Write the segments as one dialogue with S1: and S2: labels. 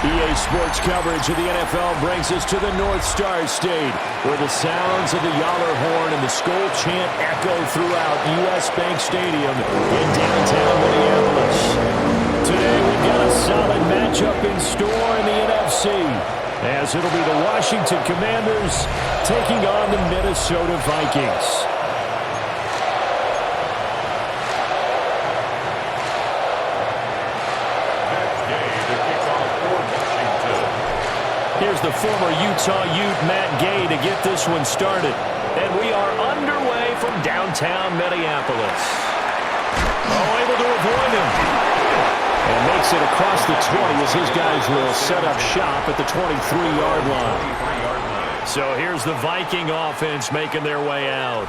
S1: EA Sports coverage of the NFL brings us to the North Star State, where the sounds of the Yahoo horn and the Skol chant echo throughout U.S. Bank Stadium in downtown Minneapolis. Today we've got a solid matchup in store in the NFC, as it'll be the Washington Commanders taking on the Minnesota Vikings. Here's the former Utah Ute Matt Gay to get this one started. And we are underway from downtown Minneapolis. Oh, able to avoid him. And makes it across the 20 as his guys will set up shop at the 23-yard line. So here's the Viking offense making their way out.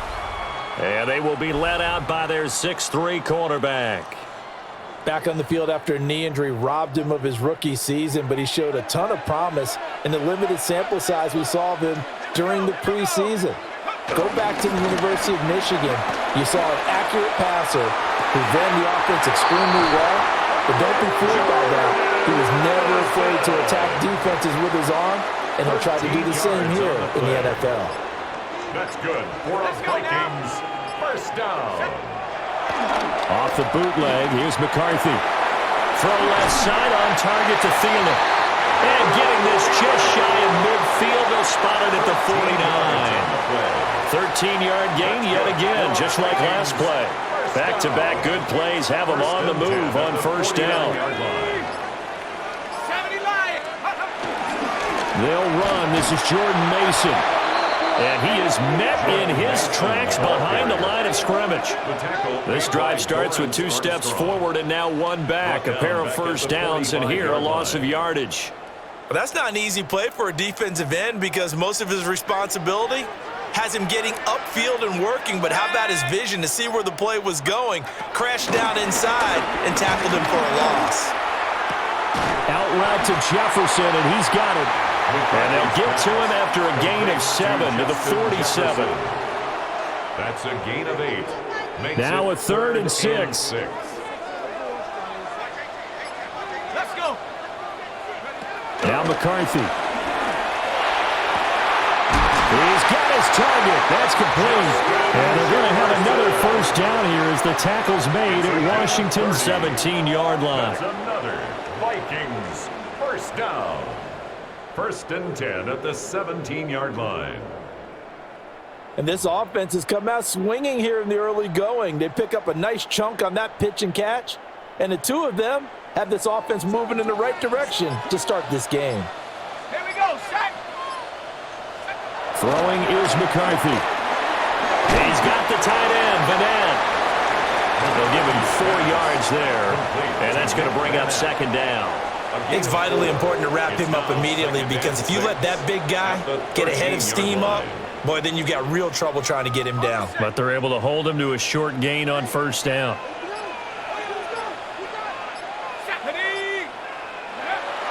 S1: And they will be led out by their 6'3" quarterback.
S2: Back on the field after a knee injury robbed him of his rookie season, but he showed a ton of promise in the limited sample size we saw of him during the preseason. Go back to the University of Michigan. You saw an accurate passer who ran the offense extremely well, but don't be fooled by that. He was never afraid to attack defenses with his arm, and he'll try to do the same here in the NFL.
S3: That's good for the Vikings. First down.
S1: Off the bootleg, here's McCarthy. Throw left side on target to Thielen. And getting this just shy of midfield, they'll spot it at the 49. 13-yard gain yet again, just like last play. Back-to-back good plays have them on the move on first down. They'll run. This is Jordan Mason. And he is met in his tracks behind the line of scrimmage. This drive starts with 2 steps forward and now 1 back. A pair of first downs, and here a loss of yardage.
S4: Well, that's not an easy play for a defensive end because most of his responsibility has him getting upfield and working, but how about his vision to see where the play was going? Crashed down inside and tackled him for a loss.
S1: Out route to Jefferson, and he's got it. And they'll get to him after a gain of 7 to the 47.
S3: That's a gain of 8.
S1: Now a 3rd and 6.
S5: Let's go.
S1: Now McCarthy. He's got his target. That's complete. And they're going to have another first down here as the tackle's made at Washington's 17-yard line.
S3: That's another Vikings first down. 1st and 10 at the 17-yard line.
S2: And this offense has come out swinging here in the early going. They pick up a nice chunk on that pitch and catch. And the two of them have this offense moving in the right direction to start this game.
S5: Here we go, set.
S1: Throwing is McCarthy. He's got the tight end, Vanette. They'll give him 4 yards there. And that's going to bring up 2nd down.
S4: It's vitally important to wrap him up immediately because if you let that big guy get ahead of steam up, boy, then you've got real trouble trying to get him down.
S1: But they're able to hold him to a short gain on first down.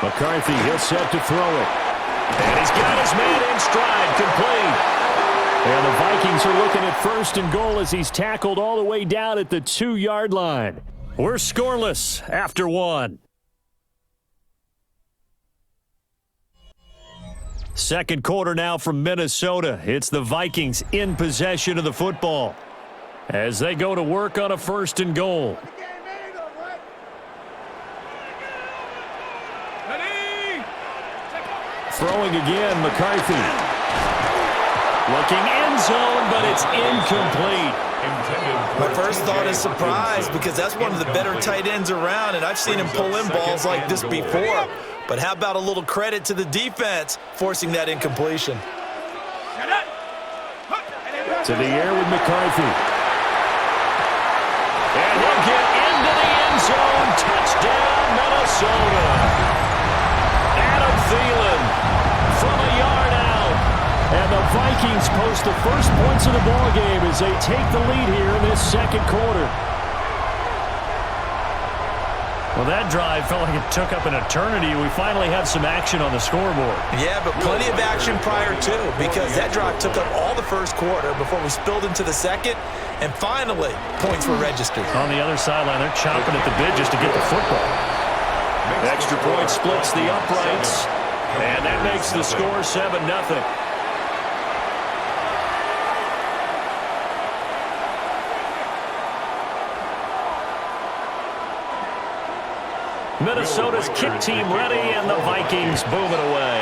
S1: McCarthy, he'll set to throw it. And he's got his man in stride, complete. And the Vikings are looking at 1st and goal as he's tackled all the way down at the 2-yard line. We're scoreless after 1. Second quarter now from Minnesota. It's the Vikings in possession of the football as they go to work on a 1st and goal. Throwing again, McCarthy. Looking end zone, but it's incomplete.
S4: My first thought is surprise because that's one of the better tight ends around, and I've seen him pull in balls like this before. But how about a little credit to the defense forcing that incompletion?
S1: To the air with McCarthy. And he'll get into the end zone. Touchdown, Minnesota. Adam Thielen from a yard out. And the Vikings post the first points of the ballgame as they take the lead here in this 2nd quarter. Well, that drive felt like it took up an eternity. We finally have some action on the scoreboard.
S4: Yeah, but plenty of action prior to, because that drive took up all the first quarter before we spilled into the 2nd, and finally, points were registered.
S1: On the other sideline, they're chomping at the bit just to get the football. Extra point splits the uprights, and that makes the score 7-0. Minnesota's kick team ready, and the Vikings boom it away.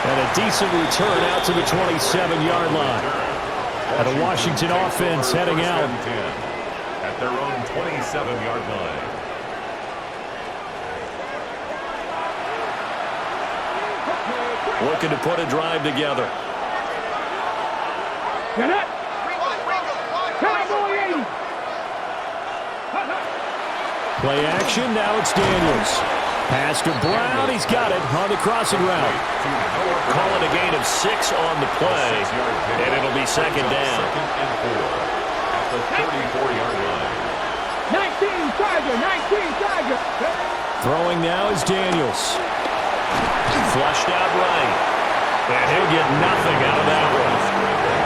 S1: And a decent return out to the 27-yard line. And a Washington offense heading out.
S3: At their own 27-yard line.
S1: Looking to put a drive together. Play action, now it's Daniels. Pass to Brown, he's got it on the crossing route. Call it a gain of 6 on the play, and it'll be second down.
S3: Second and 4 at the 34-yard line.
S5: 19 Tiger.
S1: Throwing now is Daniels. Flushed out right. And he'll get nothing out of that one.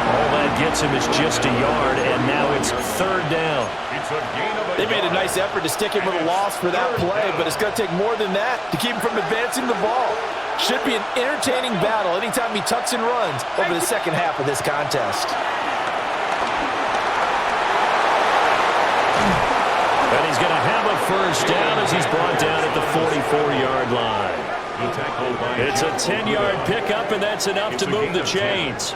S1: All that gets him is just a yard, and now it's third down.
S3: It's a gain of a
S2: They made a
S3: yard.
S2: nice effort to stick him with a loss for that play, but it's going to take more than that to keep him from advancing the ball. Should be an entertaining battle anytime he tucks and runs over the second half of this contest.
S1: And he's going to have a first down as he's brought down at the 44-yard line. It's a 10-yard pickup, and that's enough to move the chains.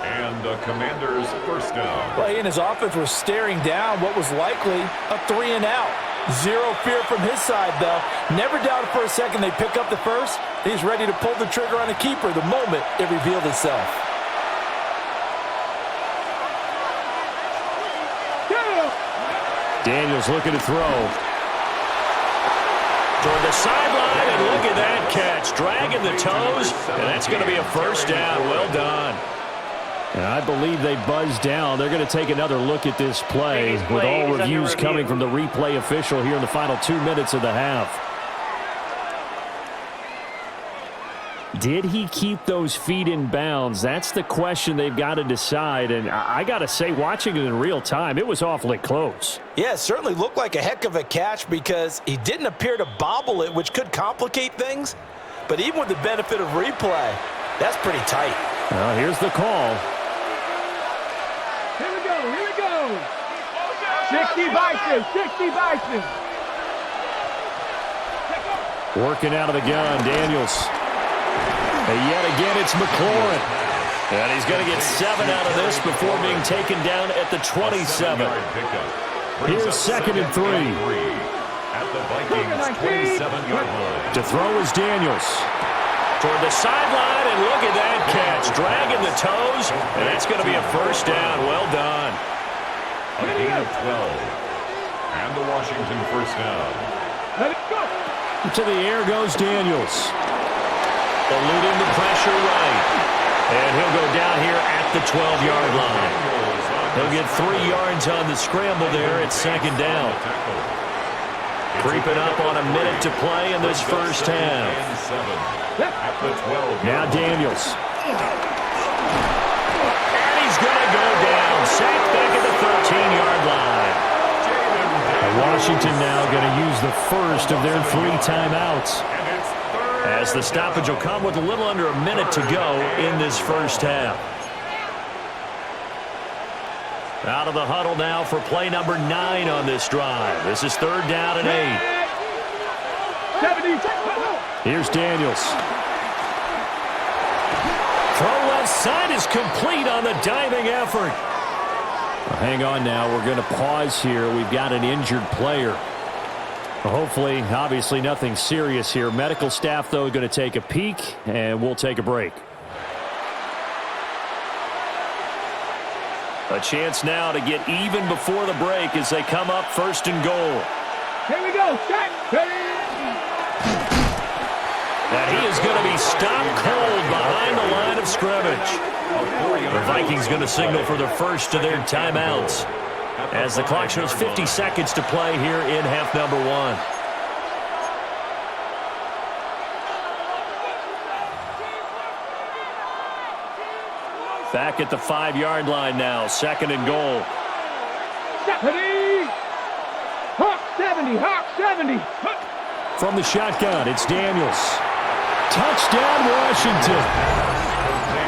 S3: And the Commanders' first down.
S2: Well, he and his offense were staring down what was likely a 3-and-out. Zero fear from his side, though. Never doubted for a second they'd pick up the first. He's ready to pull the trigger on a keeper the moment it revealed itself.
S1: Daniels looking to throw. Toward the sideline, and look at that catch. Dragging the toes, and that's going to be a first down. Well done. And I believe they buzzed down. They're going to take another look at this play with all reviews coming from the replay official here in the final 2 minutes of the half. Did he keep those feet in bounds? That's the question they've got to decide. And I got to say, watching it in real time, it was awfully close.
S2: Yeah, it certainly looked like a heck of a catch because he didn't appear to bobble it, which could complicate things. But even with the benefit of replay, that's pretty tight.
S1: Well, here's the call.
S5: Here we go. 60 Vikings.
S1: Working out of the gun, Daniels. And yet again, it's McLaurin. And he's going to get 7 out of this before being taken down at the 27. Here's second and 3.
S3: At the Vikings' 27-yard line.
S1: To throw is Daniels. Toward the sideline, and look at that catch. Dragging the toes, and that's going to be a first down. Well done.
S3: A gain of 12. And the Washington first down.
S5: Let it go.
S1: To the air goes Daniels. Eluding the pressure right. And he'll go down here at the 12-yard line. He'll get 3 yards on the scramble there at second down. Creeping up on a minute to play in this first half. Now Daniels. And he's going to go down. Sacked back at the 13-yard line. And Washington now going to use the first of their 3 timeouts, as the stoppage will come with a little under a minute to go in this first half. Out of the huddle now for play number 9 on this drive. This is third down and 8.
S5: 70.
S1: Here's Daniels. Throw left side is complete on the diving effort. Well, hang on now. We're going to pause here. We've got an injured player. Hopefully, obviously, nothing serious here. Medical staff, though, going to take a peek, and we'll take a break. A chance now to get even before the break as they come up first and goal.
S5: Here we go. Set.
S1: And he is going to be stopped cold behind the line of scrimmage. The Vikings going to signal for the first of their timeouts, as the clock shows 50 seconds to play here in half number 1. Back at the 5-yard line now, second and goal.
S5: Ready? Hawk 70, Hawk 70.
S1: From the shotgun, it's Daniels. Touchdown, Washington.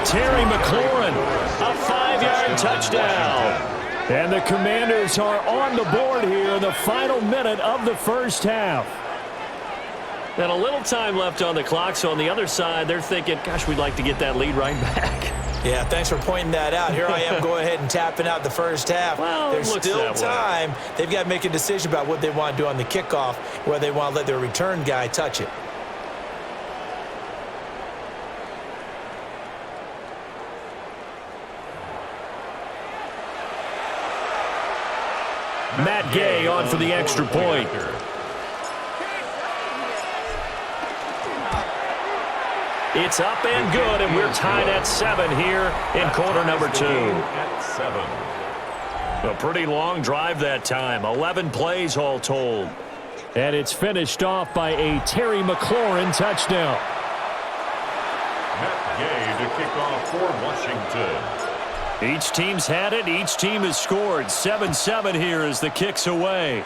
S1: Terry McLaurin, a 5-yard touchdown. And the Commanders are on the board here in the final minute of the first half. And a little time left on the clock, so on the other side, they're thinking, gosh, we'd like to get that lead right back.
S4: Yeah, thanks for pointing that out. Here I am going ahead and tapping out the first half.
S1: Well,
S4: there's still time. They've got to make a decision about what they want to do on the kickoff, whether they want to let their return guy touch it.
S1: Matt Gay on for the extra point. It's up and good, and we're tied at 7 here in quarter number 2. A pretty long drive that time, 11 plays all told. And it's finished off by a Terry McLaurin touchdown.
S3: Matt Gay to kick off for Washington.
S1: Each team's had it. Each team has scored. 7-7 here as the kick's away.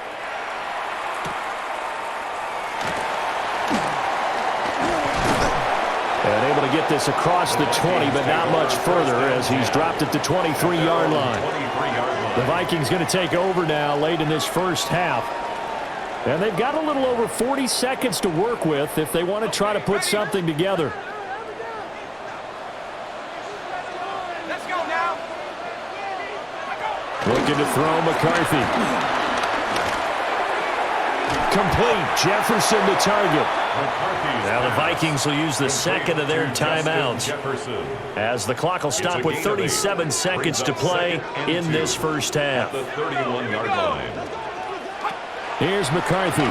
S1: And able to get this across the 20, but not much further as he's dropped at the 23-yard line. The Vikings going to take over now late in this first half. And they've got a little over 40 seconds to work with if they want to try to put something together. Looking to throw McCarthy. Complete. Jefferson to target. Now the Vikings will use the second of their timeouts as the clock will stop with 37 seconds to play in this first half.
S3: The 31-yard line.
S1: Here's McCarthy.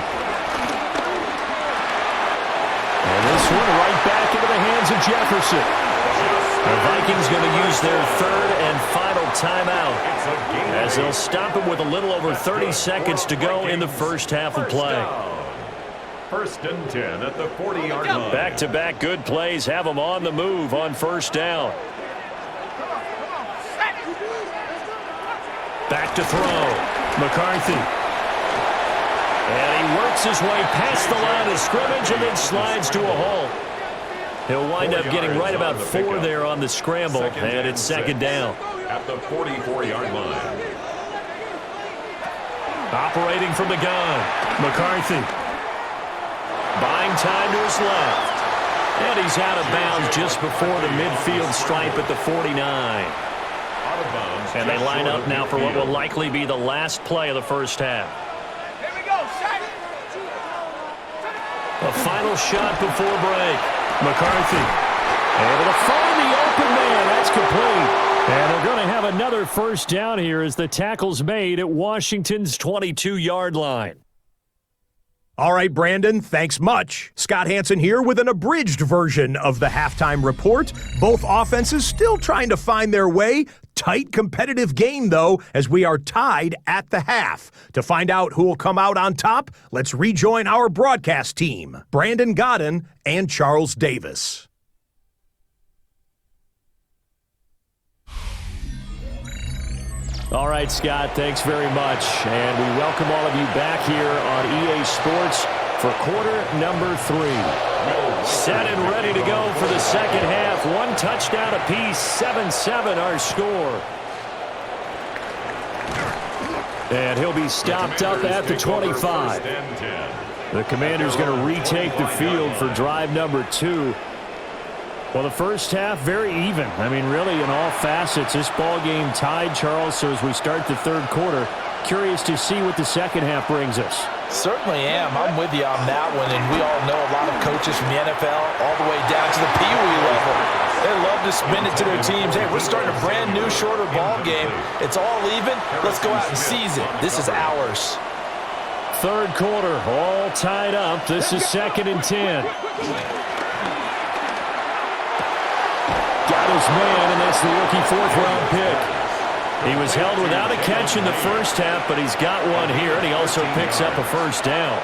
S1: And this one right back into the hands of Jefferson. The Vikings going to use their third and final timeout as they'll stop it with a little over 30 seconds to go in the first half of play.
S3: First and 10 at the 40-yard line.
S1: Back-to-back good plays have them on the move on first down. Back to throw. McCarthy. And he works his way past the line of scrimmage and then slides to a halt. He'll wind up getting right about 4 there on the scramble, and it's second down.
S3: At the 44-yard line.
S1: Operating from the gun, McCarthy. Buying time to his left. And he's out of bounds just before the midfield stripe at the 49. And they line up now for what will likely be the last play of the first half.
S5: Here we go, set.
S1: A final shot before break. McCarthy able to find the open man. That's complete. And they're going to have another first down here as the tackle's made at Washington's 22-yard line.
S6: All right, Brandon, thanks much. Scott Hanson here with an abridged version of the halftime report. Both offenses still trying to find their way. Tight competitive game, though, as we are tied at the half. To find out who will come out on top, let's rejoin our broadcast team, Brandon Godden and Charles Davis.
S1: All right, Scott, thanks very much. And we welcome all of you back here on EA Sports for quarter number 3. Set and ready to go for the second half. 1 touchdown apiece, 7-7 our score. And he'll be stopped up at the 25. The Commanders going to retake the field for drive number 2. Well, the first half, very even. I mean, really, in all facets, this ball game tied, Charles. So as we start the third quarter, curious to see what the second half brings us.
S4: Certainly am. I'm with you on that one, and we all know a lot of coaches from the NFL all the way down to the Pee Wee level. They love to spin it to their teams. Hey, we're starting a brand new, shorter ball game. It's all even. Let's go out and seize it. This is ours.
S1: Third quarter, all tied up. This is 2nd and 10. Got his man, and that's the rookie 4th-round pick. He was held without a catch in the first half, but he's got one here, and he also picks up a first down.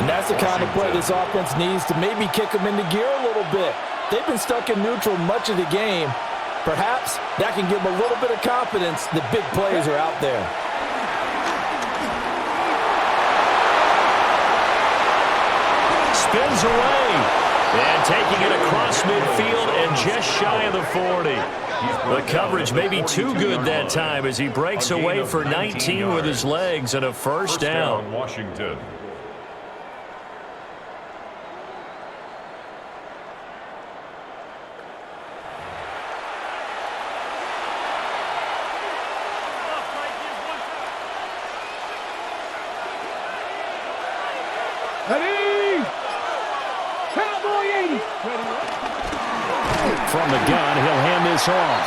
S2: And that's the kind of play this offense needs to maybe kick them into gear a little bit. They've been stuck in neutral much of the game. Perhaps that can give them a little bit of confidence that big plays are out there.
S1: spins away. And taking it across midfield and just shy of the 40. The coverage may be too good that time as he breaks away for 19 with his legs and a first down.
S3: Washington.
S5: Ready? Cowboy 80.
S1: From the gun, he'll hand this off.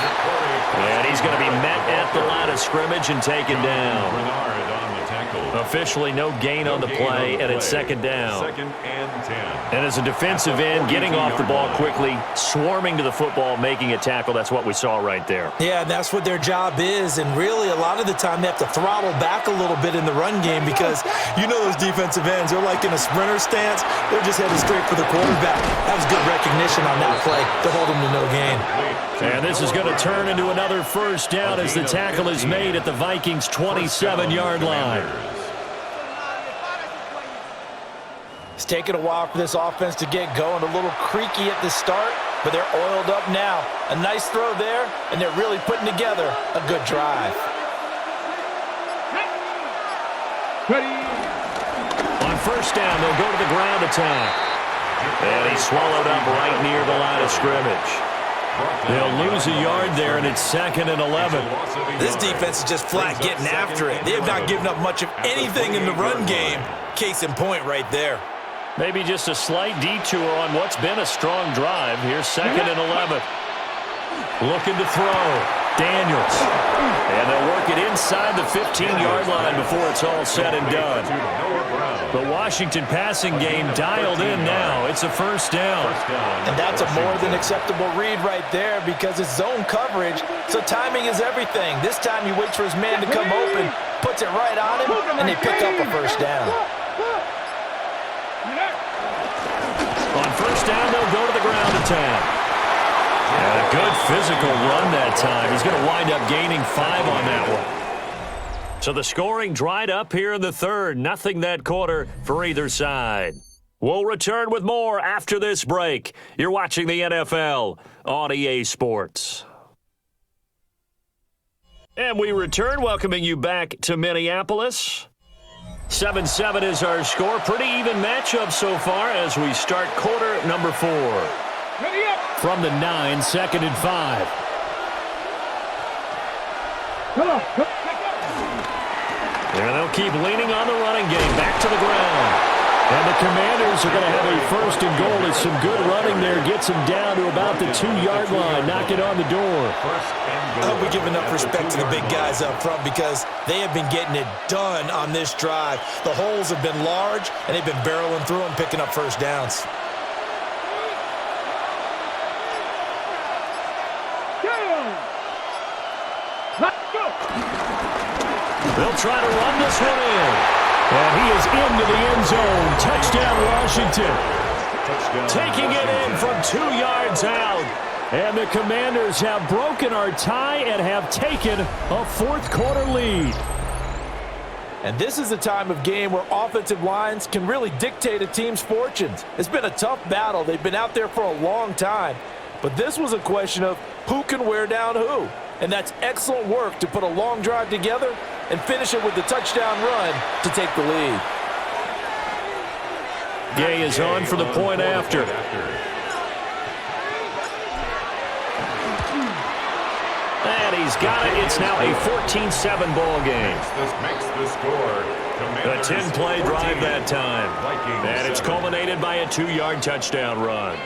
S1: And he's going to be met at the line of scrimmage and taken down.
S3: Bernard on the tackle.
S1: Officially no gain on the play, and it's second down.
S3: 2nd and 10.
S1: And as a defensive end, getting off the ball quickly, swarming to the football, making a tackle, that's what we saw right there.
S4: Yeah, and that's what their job is. And really, a lot of the time, they have to throttle back a little bit in the run game because you know those defensive ends, they're like in a sprinter stance. They're just headed straight for the quarterback. That was good recognition on that play to hold him to no gain.
S1: And this is going to turn into another first down as the tackle is made at the Vikings' 27-yard line.
S2: It's taken a while for this offense to get going. A little creaky at the start, but they're oiled up now. A nice throw there, and they're really putting together a good drive.
S5: Ready?
S1: On first down, they'll go to the ground attack. And he's swallowed up right near the line of scrimmage. They'll lose a yard there, and it's 2nd and 11.
S4: This defense is just flat getting after it. They have not given up much of anything in the run game. Case in point right there.
S1: Maybe just a slight detour on what's been a strong drive. Here's 2nd and 11. Looking to throw. Daniels. And they'll work it inside the 15-yard line before it's all said and done. The Washington passing game dialed in now. It's a first down.
S2: And that's a more than acceptable read right there because it's zone coverage, so timing is everything. This time he waits for his man to come open, puts it right on him, and they pick up a first down.
S1: On first down, they'll go to the ground attack. And a good physical run that time. He's going to wind up gaining 5 on that one. So the scoring dried up here in the third. Nothing that quarter for either side. We'll return with more after this break. You're watching the NFL on EA Sports. And we return, welcoming you back to Minneapolis. 7-7 is our score. Pretty even matchup so far as we start quarter number 4.
S5: Ready up.
S1: From the 9, 2nd and 5.
S5: Come on.
S1: And they'll keep leaning on the running game. Back to the ground. And the Commanders are going to have a first and goal as some good running there gets them down to about the 2-yard line. Knock it on the door.
S4: I hope we give enough respect to the big guys up front because they have been getting it done on this drive. The holes have been large, and they've been barreling through them, picking up first downs.
S1: They'll try to run this one in. And he is into the end zone. Touchdown, Washington. Taking it in from 2 yards out. And the Commanders have broken our tie and have taken a fourth-quarter lead.
S2: And this is a time of game where offensive lines can really dictate a team's fortunes. It's been a tough battle. They've been out there for a long time. But this was a question of who can wear down who. And that's excellent work to put a long drive together and finish it with the touchdown run to take the lead.
S1: Gay is on for the point after. And he's got it. It's now a 14-7 ball game.
S3: Makes the score.
S1: A 10-play drive that time. And it's culminated by a 2-yard touchdown run.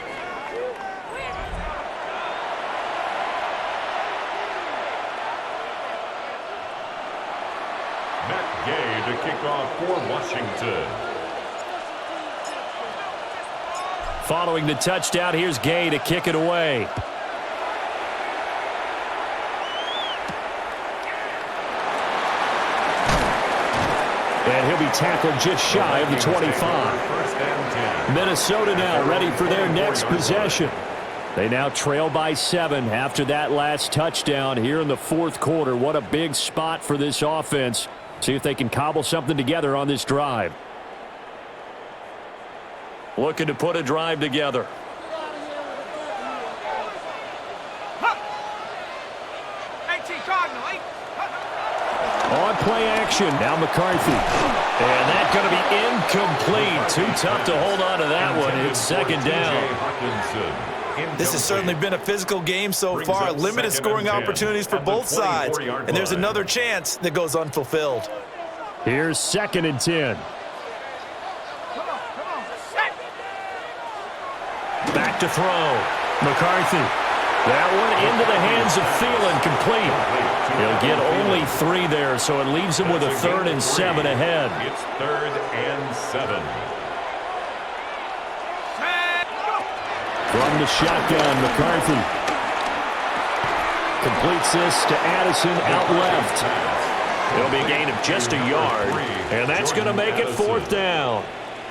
S3: Gay to kick off for Washington.
S1: Following the touchdown, here's Gay to kick it away. And he'll be tackled just shy of the 25. Minnesota now ready for their next possession. They now trail by 7 after that last touchdown here in the fourth quarter. What a big spot for this offense. See if they can cobble something together on this drive. looking to put a drive together. On play action, now McCarthy. And that's going to be incomplete. Too tough to hold on to that one. It's second down.
S4: This has certainly been a physical game so far. Limited scoring opportunities for both sides. And there's another chance that goes unfulfilled.
S1: Here's 2nd and 10. Back to throw. McCarthy. That one into the hands of Thielen, complete. He'll get only 3 there, so it leaves him with a 3rd and 7 ahead.
S3: It's 3rd and 7.
S1: From the shotgun, McCarthy completes this to Addison out left. It'll be a gain of just a yard, and that's going to make it 4th down.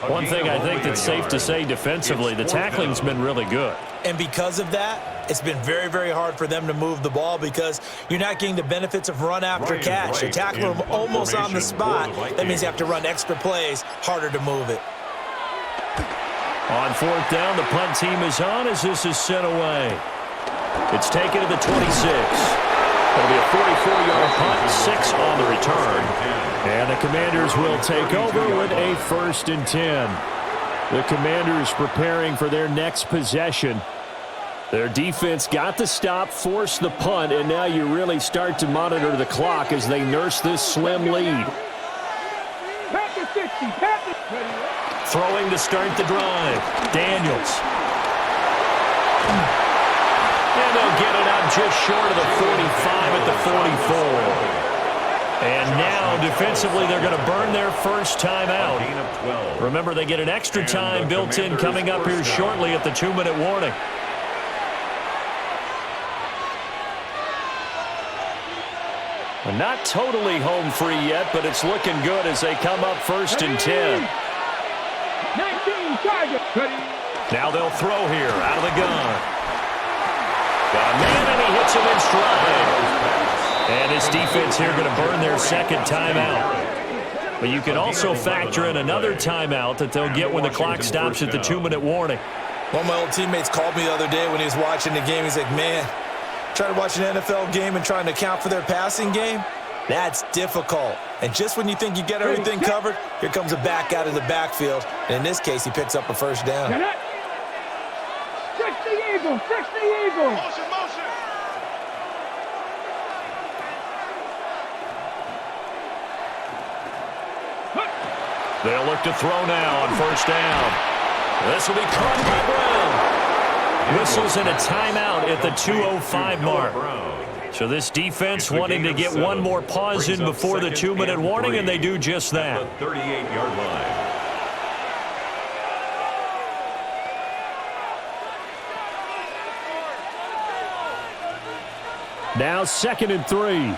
S1: One thing I think that's safe to say defensively, the tackling's been really good.
S4: And because of that, it's been very, very hard for them to move the ball because you're not getting the benefits of run after catch. You tackle them almost on the spot. That means you have to run extra plays, harder to move it.
S1: On 4th down, the punt team is on as this is sent away. It's taken to the 26. It'll be a 44-yard punt, 6 on the return. And the Commanders will take over with a 1st and 10. The Commanders preparing for their next possession. Their defense got the stop, forced the punt, and now you really start to monitor the clock as they nurse this slim lead. Throwing to start the drive. Daniels. And they'll get it out just short of the 45 at the 44. And now, defensively, they're going to burn their first time out. Remember, they get an extra time built in coming up here shortly at the 2-minute warning. Not totally home free yet, but it's looking good as they come up 1st and 10. Now they'll throw here out of the gun. Got a man, and he hits him in stride. And his defense here going to burn their 2nd timeout. But you can also factor in another timeout that they'll get when the clock stops at the 2-minute warning.
S4: One of my old teammates called me the other day when he was watching the game. He's like, man, trying to watch an NFL game and trying to account for their passing game, that's difficult. And just when you think you get everything covered, here comes a back out of the backfield. And in this case, he picks up a 1st down.
S5: 60 Eagles, 60 Eagles. Motion.
S1: They'll look to throw now on 1st down. This will be caught by Brown. Whistles in a timeout at the 2:05 mark. So this defense wanting to get one more pause in before the 2-minute warning, and they do just that.
S3: 38-yard line.
S1: Now 2nd and 3.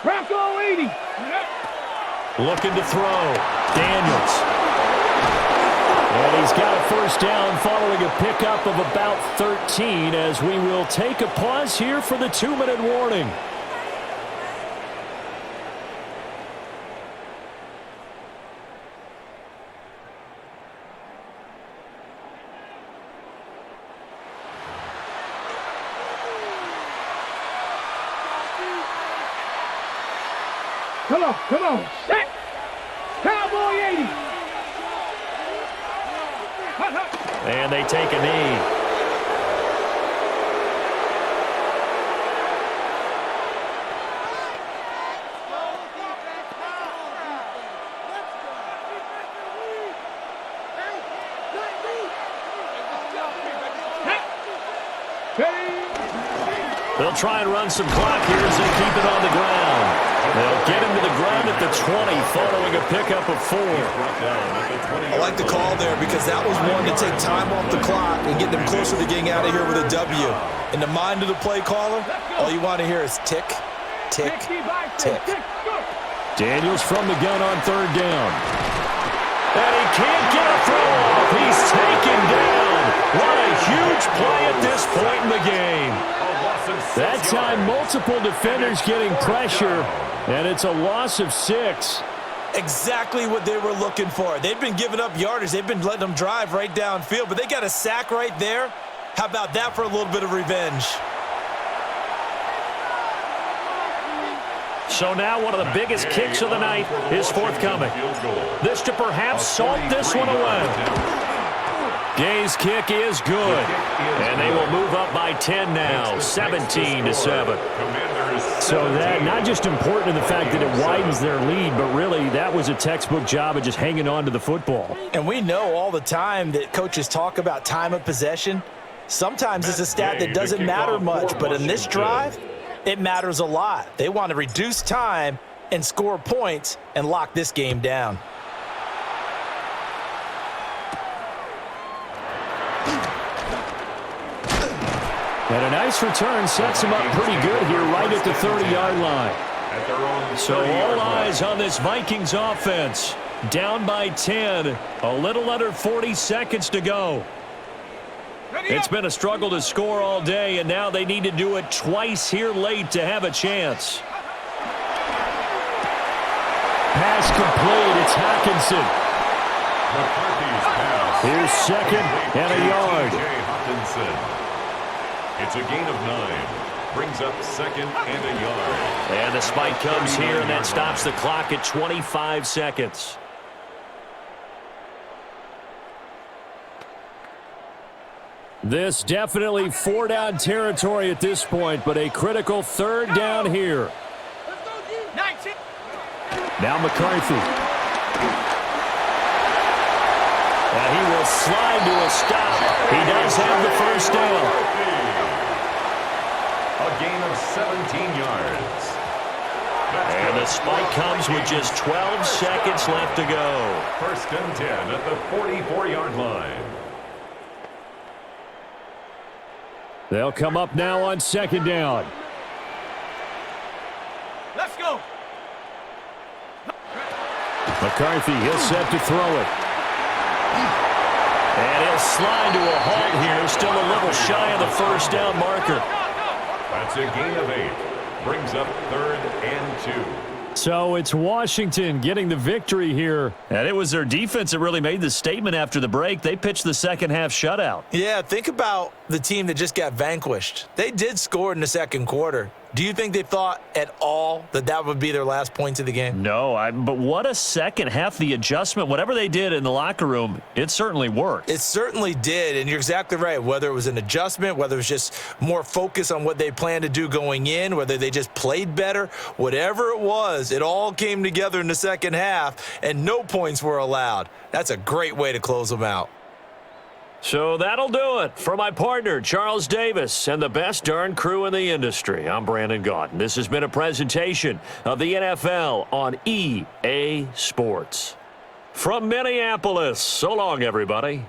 S5: Bronco 80.
S1: Looking to throw. Daniels. And he's got a 1st down following a pickup of about 13 as we will take a pause here for the 2-minute warning.
S5: Come on, set. Cowboy 80.
S1: And they take a knee. They'll try and run some clock here as they keep it on the ground. They'll get him to the ground at the 20 following a pickup of 4.
S4: I like the call there because that was one to take time off the clock and get them closer to getting out of here with a W. In the mind of the play caller, all you want to hear is tick, tick, tick.
S1: Daniels from the gun on 3rd down. And he can't get a throw off. He's taken down. What a huge play at this point in the game. That time, multiple defenders getting pressure, and it's a loss of 6.
S4: Exactly what they were looking for. They've been giving up yardage. They've been letting them drive right downfield, but they got a sack right there. How about that for a little bit of revenge?
S1: So now one of the biggest kicks of the night is forthcoming. This to perhaps salt this one away. Gay's kick is good, and they will move up by 10 now, 17-7. So that not just important in the fact that it widens their lead, but really that was a textbook job of just hanging on to the football.
S4: And we know all the time that coaches talk about time of possession. Sometimes it's a stat that doesn't matter much, but in this drive, it matters a lot. They want to reduce time and score points and lock this game down.
S1: And a nice return sets them up pretty good here right at the 30-yard line. So all eyes on this Vikings offense. Down by 10, a little under 40 seconds to go. It's been a struggle to score all day, and now they need to do it twice here late to have a chance. Pass complete. It's Hockenson. Here's second and a yard.
S3: It's a gain of 9. Brings up second and a yard.
S1: And the spike comes here, and that stops the clock at 25 seconds. This definitely 4-down territory at this point, but a critical 3rd down here. Now McCarthy. And he will slide to a stop. He does have the first down.
S3: A gain of 17 yards.
S1: And the spike comes with just 12 seconds left to go.
S3: 1st and 10 at the 44-yard line.
S1: They'll come up now on 2nd down.
S5: Let's go.
S1: McCarthy, he'll set to throw it. And he'll slide to a halt here, still a little shy of the first down marker.
S3: That's a gain of 8. Brings up 3rd and 2.
S1: So it's Washington getting the victory here. And it was their defense that really made the statement after the break. They pitched the second half shutout.
S4: Yeah, think about the team that just got vanquished. They did score in the second quarter. Do you think they thought at all that that would be their last points of the game?
S1: No, but what a second half. The adjustment, whatever they did in the locker room, it certainly worked.
S4: It certainly did, and you're exactly right. Whether it was an adjustment, whether it was just more focus on what they planned to do going in, whether they just played better, whatever it was, it all came together in the second half, and no points were allowed. That's a great way to close them out.
S1: So that'll do it for my partner, Charles Davis, and the best darn crew in the industry. I'm Brandon Gaudin. This has been a presentation of the NFL on EA Sports. From Minneapolis, so long, everybody.